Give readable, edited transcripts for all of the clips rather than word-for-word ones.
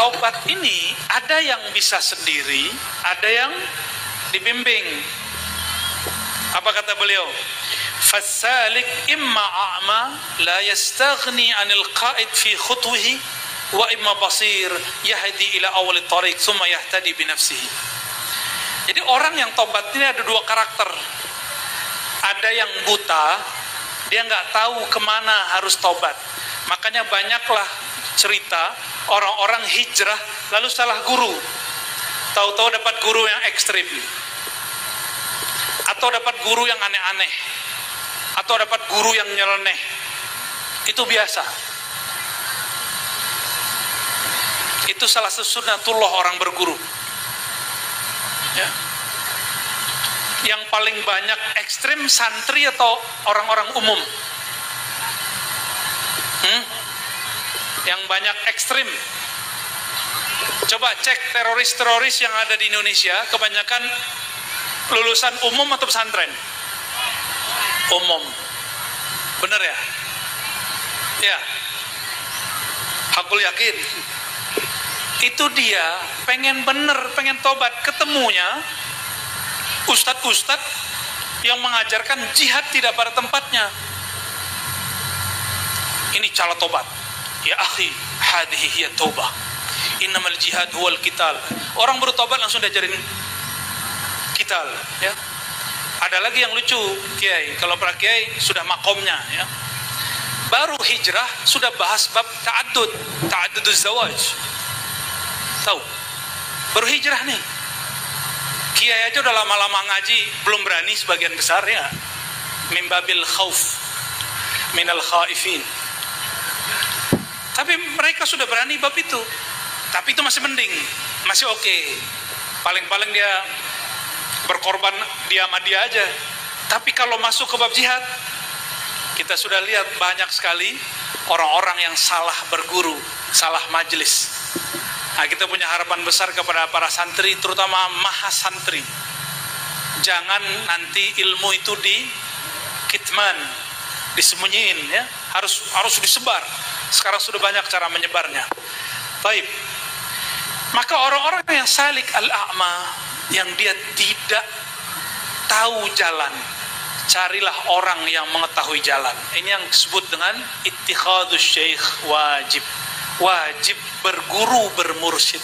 taubat ini ada yang bisa sendiri, ada yang dibimbing. Apa kata beliau? Fasalik imma a'ma la yastaghni 'anil qa'id fi khutwihi wa imma basir yahdi ila awal tariq thumma yahtadi bi nafsihi. Jadi orang yang tobat ini ada dua karakter. Ada yang buta, dia nggak tahu kemana harus tobat. Makanya banyaklah cerita orang-orang hijrah lalu salah guru. Tahu-tahu dapat guru yang ekstrim, atau dapat guru yang aneh-aneh, atau dapat guru yang nyeleneh. Itu biasa. Itu salah satu sunnatullah orang berguru. Ya. Yang paling banyak ekstrim santri atau orang-orang umum? Yang banyak ekstrim. Coba cek teroris-teroris yang ada di Indonesia, kebanyakan lulusan umum atau pesantren? Umum. Bener ya? Ya. Aku yakin. Itu dia pengen bener, pengen tobat. Ketemunya ustadz-ustadz yang mengajarkan jihad tidak pada tempatnya. Ini cara tobat. Ya akhi, hadhihi hiya taubah. Innamal jihad huwal qital. Orang baru tobat langsung diajarin qital, ya. Ada lagi yang lucu, kiai. Kalau para kiai sudah makomnya, ya. Baru hijrah sudah bahas bab ta'adduduz zawaj. Tahu? Baru hijrah nih. Kiai aja udah lama-lama ngaji, belum berani sebagian besar, ya. Min babil khauf minal khaifin. Tapi mereka sudah berani bab itu. Tapi itu masih mending, masih oke. Paling-paling dia berkorban dia sama dia aja. Tapi kalau masuk ke bab jihad, kita sudah lihat banyak sekali orang-orang yang salah berguru, salah majelis. Nah, kita punya harapan besar kepada para santri, terutama mahasantri. Jangan nanti ilmu itu kitman, disembunyiin, ya. Harus disebar. Sekarang sudah banyak cara menyebarnya. Baik. Maka orang-orang yang salik al-a'ma, yang dia tidak tahu jalan, carilah orang yang mengetahui jalan. Ini yang disebut dengan ittikhadus syekh wajib. Wajib berguru, bermursyid.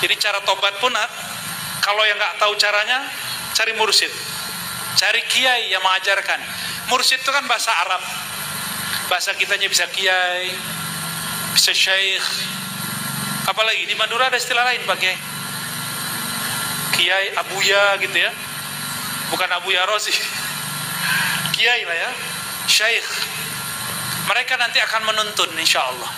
Jadi cara tobat pun, kalau yang nggak tahu caranya, cari mursyid, cari kiai yang mengajarkan. Mursyid itu kan bahasa Arab. Bahasa kitanya bisa kiai, bisa syekh. Apalagi di Madura ada istilah lain pakai kiai, abuya gitu ya. Bukan abuya rosi. Kiai lah ya, syekh. Mereka nanti akan menuntun insya Allah.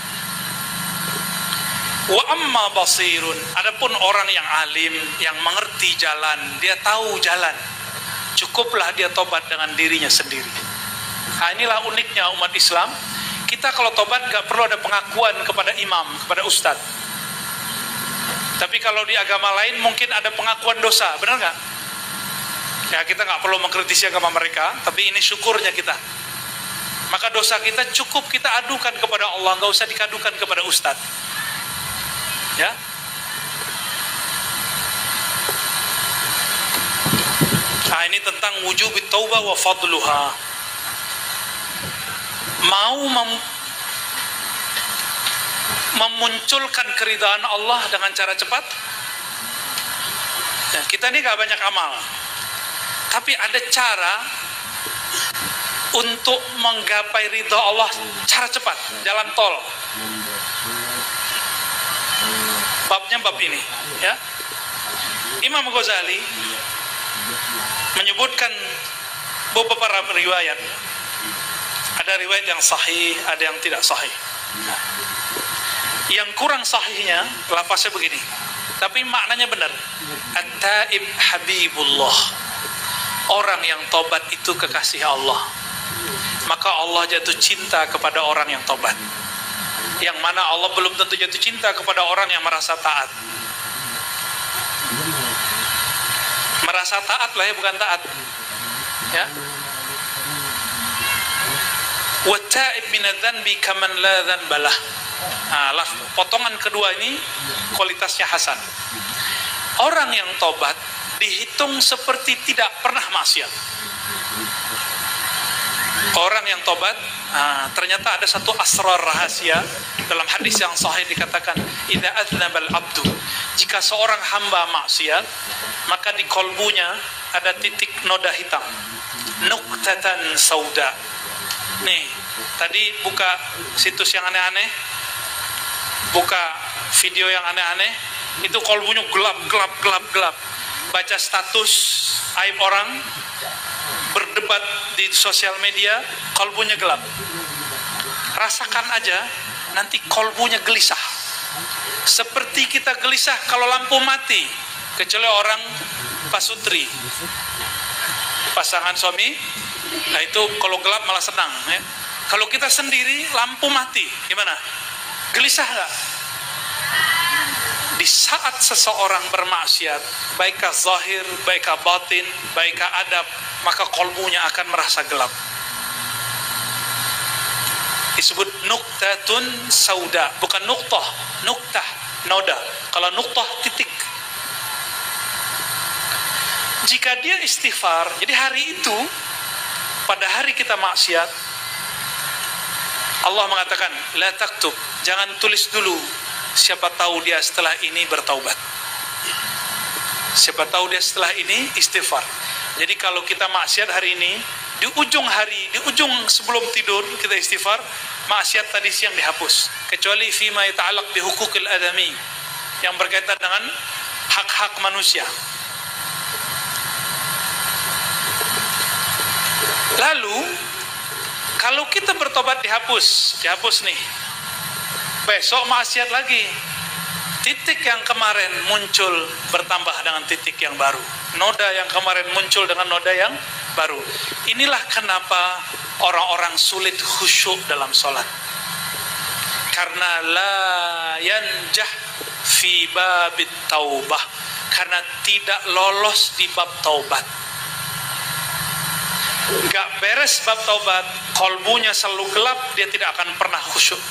Wa amma basirun, adapun orang yang alim, yang mengerti jalan, dia tahu jalan, cukuplah dia tobat dengan dirinya sendiri. Nah, inilah uniknya umat Islam. Kita kalau tobat gak perlu ada pengakuan kepada imam, kepada ustadz. Tapi kalau di agama lain mungkin ada pengakuan dosa, benar gak? Ya, kita gak perlu mengkritisi agama mereka, tapi ini syukurnya kita. Maka dosa kita cukup kita adukan kepada Allah, gak usah dikadukan kepada ustadz. Ya. Nah, ini tentang wujubit taubah wa fadluha. Mau memunculkan keridhaan Allah dengan cara cepat. Ya, kita ini gak banyak amal, tapi ada cara untuk menggapai ridha Allah, cara cepat, jalan tol. Babnya bab ini, ya. Imam Ghazali menyebutkan beberapa riwayat. Ada riwayat yang sahih, ada yang tidak sahih. Yang kurang sahihnya lafaznya begini, tapi maknanya benar. At-taib habibullah. Orang yang tobat itu kekasih Allah. Maka Allah jatuh cinta kepada orang yang tobat. Yang mana Allah belum tentu jatuh cinta kepada orang yang merasa taat. Merasa taat lah ya, bukan taat. Ya. Wa ta'ib minadz-dzanbi kaman la dzanbalah. Nah, potongan kedua ini kualitasnya hasan. Orang yang tobat dihitung seperti tidak pernah maksiat. Orang yang tobat, ternyata ada satu asrar rahasia dalam hadis yang sahih dikatakan, idza aznabal abdu, jika seorang hamba maksiat, maka di kolbunya ada titik noda hitam, nuqtatan sauda. Nih, tadi buka situs yang aneh-aneh, buka video yang aneh-aneh, itu kolbunya gelap. Baca status aib orang, berdebat di sosial media, kolbunya gelap. Rasakan aja, nanti kolbunya gelisah. Seperti kita gelisah kalau lampu mati, kecuali orang pasutri, pasangan suami. Nah itu kalau gelap malah senang ya. Kalau kita sendiri lampu mati, gimana? Gelisah nggak? Di saat seseorang bermaksiat, baikah zahir, baikah batin, baikah adab, maka kolbunya akan merasa gelap. Disebut nuqtatun sauda, bukan nuqtah, nuqtah, noda. Kalau nuqtah, titik. Jika dia istighfar, jadi hari itu, pada hari kita maksiat, Allah mengatakan, la taktub, jangan tulis dulu. Siapa tahu dia setelah ini bertaubat. Siapa tahu dia setelah ini istighfar. Jadi kalau kita maksiat hari ini, di ujung hari, di ujung sebelum tidur kita istighfar, maksiat tadi siang dihapus. Kecuali fima yata'allaq bi huquqil adami, yang berkaitan dengan hak-hak manusia. Lalu kalau kita bertobat dihapus nih. Besok maksiat lagi. Titik yang kemarin muncul bertambah dengan titik yang baru. Noda yang kemarin muncul dengan noda yang baru. Inilah kenapa orang-orang sulit khusyuk dalam sholat. Karena la yanjah fi babit taubah. Karena tidak lolos di bab taubat. Gak beres bab taubat, kolbunya selalu gelap, dia tidak akan pernah khusyuk.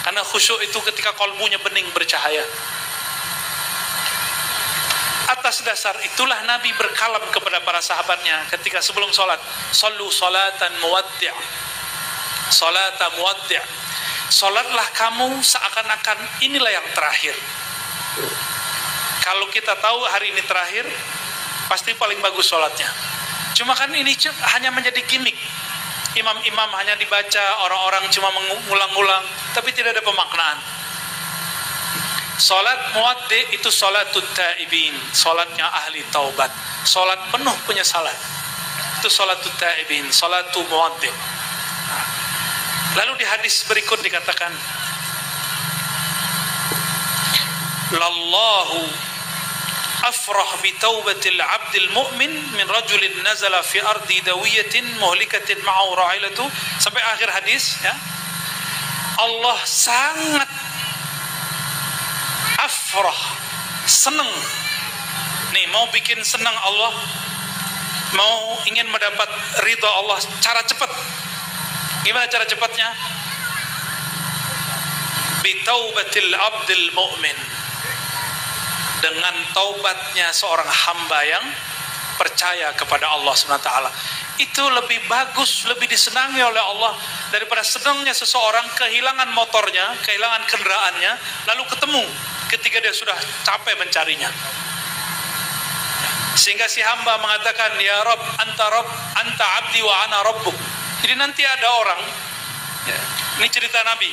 Karena khusyuk itu ketika kolbunya bening bercahaya. Atas dasar itulah Nabi berkalam kepada para sahabatnya ketika sebelum sholat, sallu salatan muwaddi', salata muwaddi', sholatlah kamu seakan-akan inilah yang terakhir. Kalau kita tahu hari ini terakhir, pasti paling bagus sholatnya. Cuma kan ini hanya menjadi gimmick. Imam-imam hanya dibaca, orang-orang cuma mengulang-ulang, tapi tidak ada pemaknaan. Salat muwaddi itu salatut taibin, salatnya ahli taubat, salat penuh penyesalan. Itu salatut taibin, salatu muwaddi. Lalu di hadis berikut dikatakan, lallahu afrah bi taubatil abdil mu'min min rajulin nazala fi ardi dawiyatin muhlikatin ma'ahu ra'ilatu, sampai akhir hadis ya. Allah sangat afrah, senang nih, mau bikin senang Allah, mau ingin mendapat ridha Allah, cara cepat. Gimana cara cepatnya? Bi taubatil abdil mu'min, dengan taubatnya seorang hamba yang percaya kepada Allah SWT. Itu lebih bagus, lebih disenangi oleh Allah daripada senangnya seseorang kehilangan motornya, kehilangan kendaraannya, lalu ketemu ketika dia sudah capek mencarinya. Sehingga si hamba mengatakan, ya Rabb, anta abdi wa ana rabbuk. Jadi nanti ada orang, ini cerita Nabi,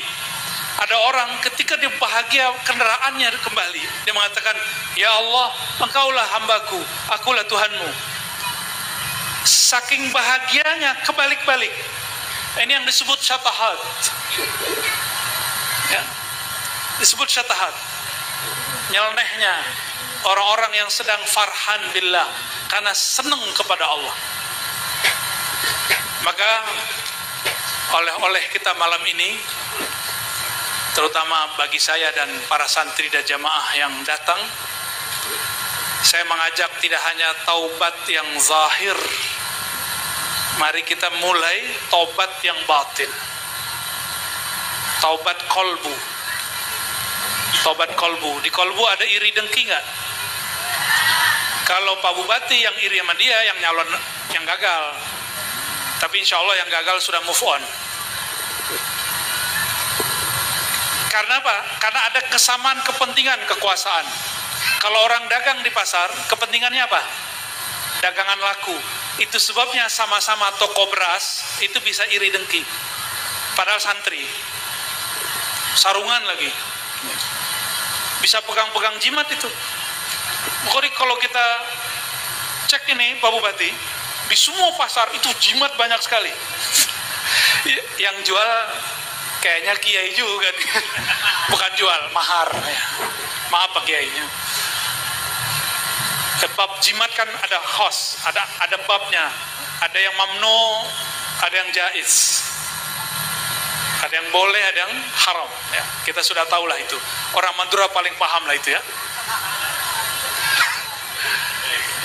ada orang ketika dia bahagia kendaraannya kembali, dia mengatakan, ya Allah, engkaulah hambaku, akulah Tuhanmu. Saking bahagianya kebalik-balik. Ini yang disebut syatahat ya, disebut syatahat, nyelenehnya orang-orang yang sedang farhan billah, karena senang kepada Allah. Maka oleh-oleh kita malam ini, terutama bagi saya dan para santri dan jamaah yang datang, saya mengajak tidak hanya taubat yang zahir, mari kita mulai taubat yang batin, taubat kolbu. Tobat kolbu. Di kolbu ada iri dengki nggak? Kalau Pak Bupati yang iri sama dia, yang nyalon, yang gagal. Tapi insya Allah yang gagal sudah move on. Karena apa? Karena ada kesamaan kepentingan kekuasaan. Kalau orang dagang di pasar, kepentingannya apa? Dagangan laku. Itu sebabnya sama-sama toko beras itu bisa iri dengki. Padahal santri. Sarungan lagi. Bisa pegang-pegang jimat itu. Jadi kalau kita cek ini Pak Bupati, di semua pasar itu jimat banyak sekali. Yang jual kayaknya kiai juga. Bukan jual, mahar. Maaf Pak Kiainya. Bab jimat kan ada khos, ada babnya. Ada yang mamnu, ada yang jaiz. Ada yang boleh, ada yang haram. Ya, kita sudah tahu lah itu. Orang Madura paling paham lah itu ya.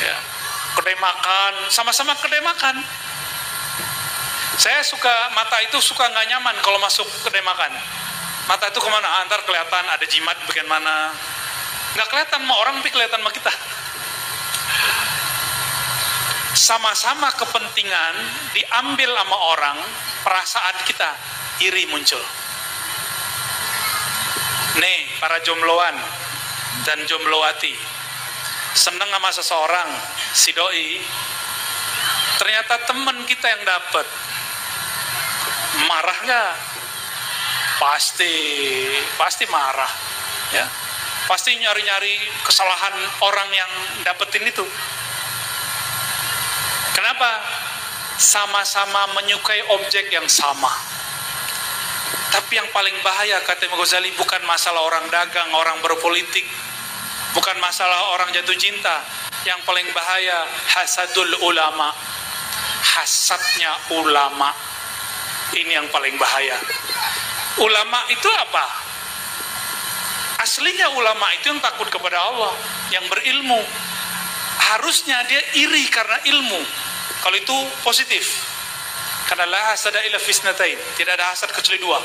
Ya. Kedai makan, sama-sama kedai makan. Saya suka, mata itu suka nggak nyaman kalau masuk kedai makan. Mata itu kemana? Antar kelihatan ada jimat bagian mana. Nggak kelihatan sama orang, tapi kelihatan sama kita. Sama-sama kepentingan diambil sama orang, perasaan kita iri muncul. Nih para jombloan dan jomblowati seneng sama seseorang, si doi, ternyata temen kita yang dapat, marah nggak? Pasti marah, ya. Pasti nyari-nyari kesalahan orang yang dapetin itu. Kenapa? Sama-sama menyukai objek yang sama. Tapi yang paling bahaya kata Imam Ghazali bukan masalah orang dagang, orang berpolitik, bukan masalah orang jatuh cinta. Yang paling bahaya hasadul ulama, hasadnya ulama. Ini yang paling bahaya. Ulama itu apa? Aslinya ulama itu yang takut kepada Allah, yang berilmu. Harusnya dia iri karena ilmu. Kalau itu positif. Karena la hasada illa fisnatain, tidak ada hasad kecuali dua.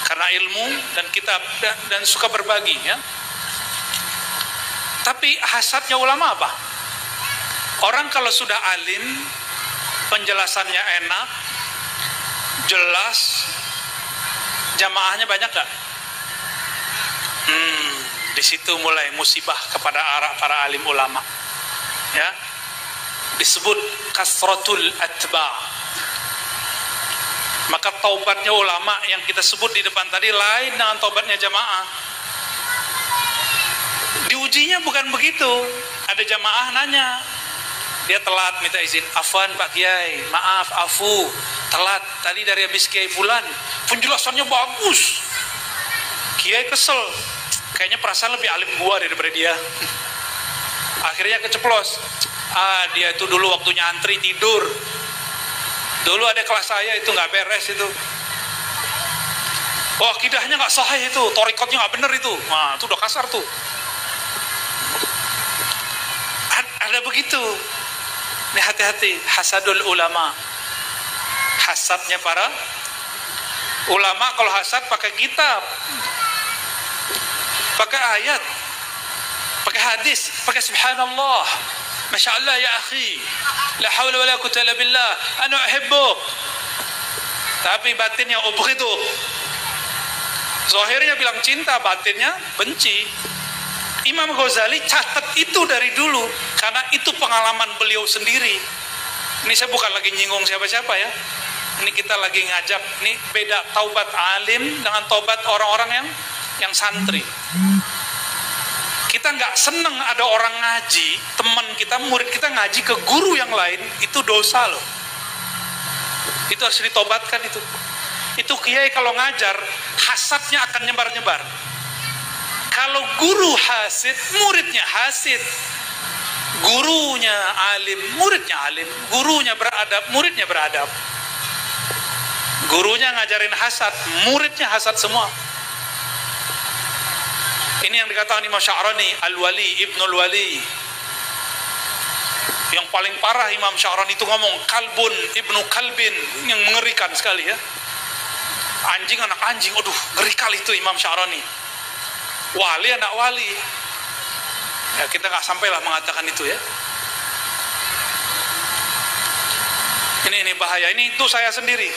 Karena ilmu dan kitab dan suka berbagi, ya. Tapi hasadnya ulama apa? Orang kalau sudah alim, penjelasannya enak, jelas, jamaahnya banyak gak? Di situ mulai musibah kepada para alim ulama. Ya, disebut kasratul atba. Maka taubatnya ulama yang kita sebut di depan tadi lain dengan taubatnya jamaah. Diujinya bukan begitu. Ada jamaah nanya, dia telat minta izin, afwan Pak Kiai, maaf, afu, telat tadi dari habis Kiai Fulan, penjelasannya bagus. Kiai kesel, kayaknya perasaan lebih alim gua daripada dia. Akhirnya keceplos. Dia itu dulu waktu nyantri tidur. Dulu ada kelas saya itu nggak beres itu. Oh, akidahnya nggak sahih itu, torikotnya nggak bener itu. Nah, itu udah kasar tuh. Ada begitu. Ini hati-hati, hasadul ulama. Hasadnya para ulama. Kalau hasad pakai kitab, pakai ayat, pakai hadis, pakai subhanallah, masya Allah ya akhi, la hawla wa la quwwata illa billah, ana uhibbuk. Tapi batinnya ubghidu. Zahirnya bilang cinta, batinnya benci. Imam Ghazali catat itu dari dulu karena itu pengalaman beliau sendiri. Ini saya bukan lagi nyinggung siapa-siapa ya. Ini kita lagi ngajak, ini beda taubat alim dengan taubat orang-orang yang santri. Kita nggak seneng ada orang ngaji, teman kita, murid kita ngaji ke guru yang lain, itu dosa loh. Itu harus ditobatkan itu. Itu kiai kalau ngajar, hasadnya akan nyebar-nyebar. Kalau guru hasid, muridnya hasid. Gurunya alim, muridnya alim. Gurunya beradab, muridnya beradab. Gurunya ngajarin hasad, muridnya hasad semua. Ini yang dikatakan Imam Sya'rani, Al-Wali, Ibnul Wali. Yang paling parah Imam Sya'rani itu ngomong, kalbun, ibnu kalbin, yang mengerikan sekali ya. Anjing anak anjing, aduh, ngeri kali itu Imam Sya'rani. wali anak wali. Ya, kita nggak sampailah mengatakan itu ya. Ini bahaya. Ini itu saya sendiri.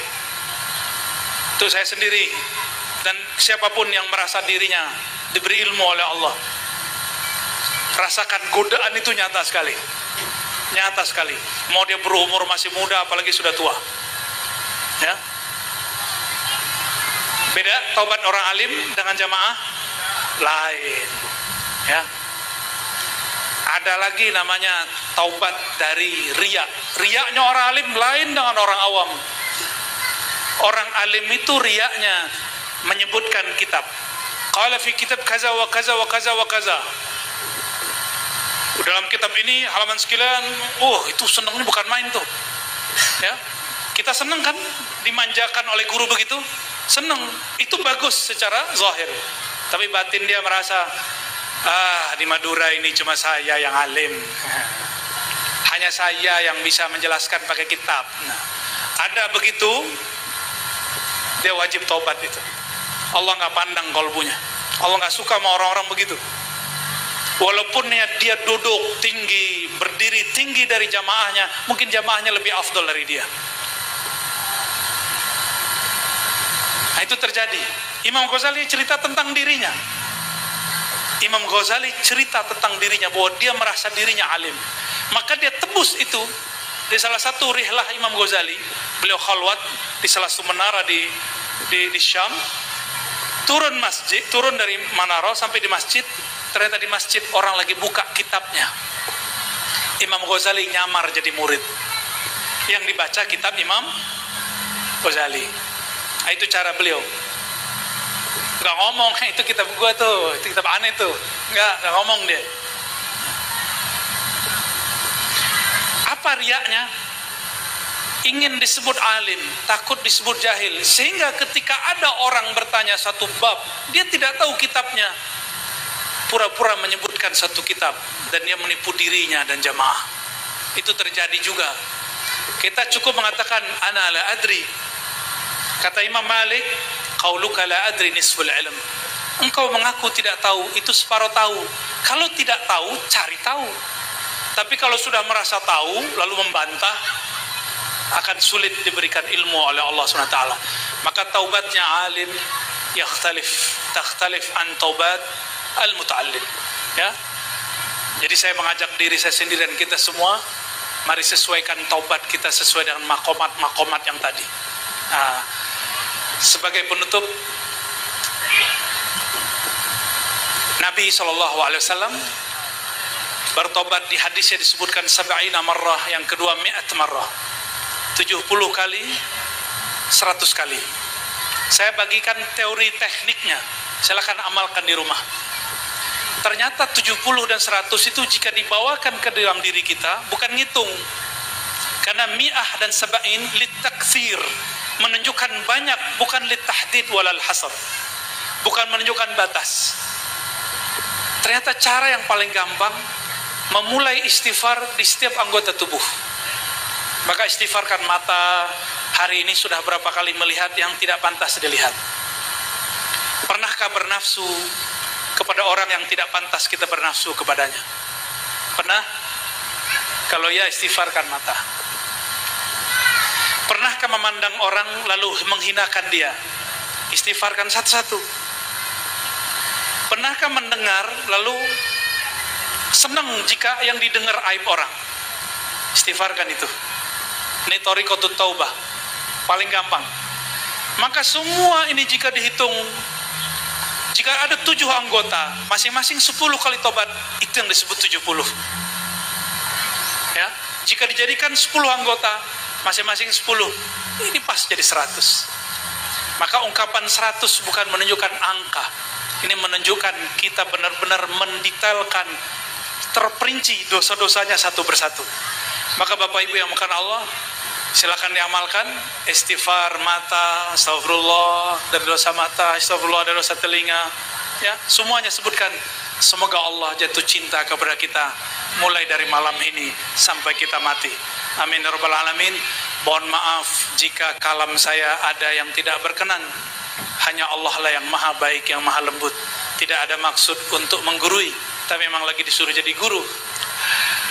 Itu saya sendiri. Dan siapapun yang merasa dirinya diberi ilmu oleh Allah, rasakan godaan itu nyata sekali. Nyata sekali. Mau dia berumur masih muda, apalagi sudah tua. Ya. Beda taubat orang alim dengan jamaah lain. Ya. Ada lagi namanya taubat dari riya. Riyanya orang alim lain dengan orang awam. Orang alim itu riyanya menyebutkan kitab. Qala fi kitab kaza wa kaza wa kaza wa kaza. Dalam kitab ini halaman sekian, itu senangnya bukan main tuh. Ya. Kita senang kan dimanjakan oleh guru begitu? Senang. Itu bagus secara zahir. Tapi batin dia merasa, di Madura ini cuma saya yang alim. Hanya saya yang bisa menjelaskan pakai kitab. Nah, ada begitu, dia wajib taubat itu. Allah nggak pandang kolbunya. Allah nggak suka sama orang-orang begitu. Walaupun dia duduk tinggi, berdiri tinggi dari jamaahnya, mungkin jamaahnya lebih afdal dari dia. Nah, itu terjadi. Imam Ghazali cerita tentang dirinya. Imam Ghazali cerita tentang dirinya bahwa dia merasa dirinya alim. Maka dia tebus itu di salah satu rihlah Imam Ghazali. Beliau khalwat di salah satu menara di Syam. Turun dari menara sampai di masjid. Ternyata di masjid orang lagi buka kitabnya. Imam Ghazali nyamar jadi murid. Yang dibaca kitab Imam Ghazali. Nah, itu cara beliau. Gak ngomong, itu kitab gua tuh, itu kitab aneh tuh. Gak ngomong dia. Apa riaknya? Ingin disebut alim, takut disebut jahil. Sehingga ketika ada orang bertanya satu bab, dia tidak tahu kitabnya. Pura-pura menyebutkan satu kitab. Dan dia menipu dirinya dan jamaah. Itu terjadi juga. Kita cukup mengatakan, ana la adri. Kata Imam Malik, qauluka la adri nisful ilm. Engkau mengaku tidak tahu, itu separuh tahu. Kalau tidak tahu, cari tahu. Tapi kalau sudah merasa tahu, lalu membantah, akan sulit diberikan ilmu oleh Allah SWT. Maka taubatnya alim, takhtalif an taubat al-muta'allim. Ya. Jadi saya mengajak diri saya sendiri dan kita semua, mari sesuaikan taubat kita sesuai dengan makomat yang tadi. Nah, sebagai penutup, Nabi SAW bertobat di hadisnya disebutkan 70 marrah, yang kedua 100 marrah, 70 kali, 100 kali. Saya bagikan teori tekniknya, silakan amalkan di rumah. Ternyata 70 dan 100 itu jika dibawakan ke dalam diri kita, bukan ngitung. Karena mi'ah dan sab'in litakthir, menunjukkan banyak, bukan litahdid walal hasad, bukan menunjukkan batas. Ternyata cara yang paling gampang memulai istighfar di setiap anggota tubuh. Maka istighfarkan mata. Hari ini sudah berapa kali melihat yang tidak pantas dilihat? Pernahkah bernafsu kepada orang yang tidak pantas kita bernafsu kepadanya? Pernah? Kalau ya, istighfarkan mata. Pernahkah memandang orang lalu menghinakan dia? Istighfarkan satu-satu. Pernahkah mendengar lalu senang jika yang didengar aib orang? Istighfarkan itu. Ini thariqatut taubah, paling gampang. Maka semua ini jika dihitung, jika ada 7 anggota, masing-masing 10 kali tobat, itu yang disebut 70. Ya, jika dijadikan 10 anggota, masing-masing 10, ini pas jadi 100. Maka ungkapan 100 bukan menunjukkan angka. Ini menunjukkan kita benar-benar mendetailkan, terperinci dosa-dosanya satu persatu. Maka Bapak Ibu yang makan Allah, silakan diamalkan. Istighfar mata, astagfirullah dari dosa mata, astagfirullah dari dosa telinga. Ya, semuanya sebutkan. Semoga Allah jatuh cinta kepada kita mulai dari malam ini sampai kita mati. Amin ya rabbal alamin. Mohon maaf jika kalam saya ada yang tidak berkenan. Hanya Allah lah yang maha baik, yang maha lembut. tidak ada maksud untuk menggurui, tapi memang lagi disuruh jadi guru.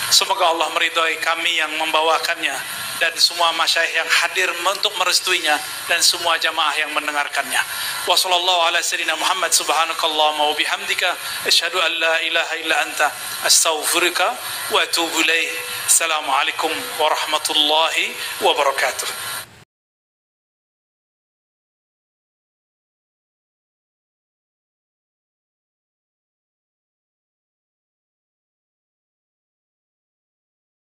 Semoga Allah meridhai kami yang membawakannya dan semua masyayikh yang hadir untuk merestuinya dan semua jamaah yang mendengarkannya. Wa sallallahu ala sayyidina Muhammad subhanakallahumma wa bihamdika asyhadu an la ilaha illa anta astaghfiruka wa atubu ilaik. Assalamualaikum warahmatullahi wabarakatuh.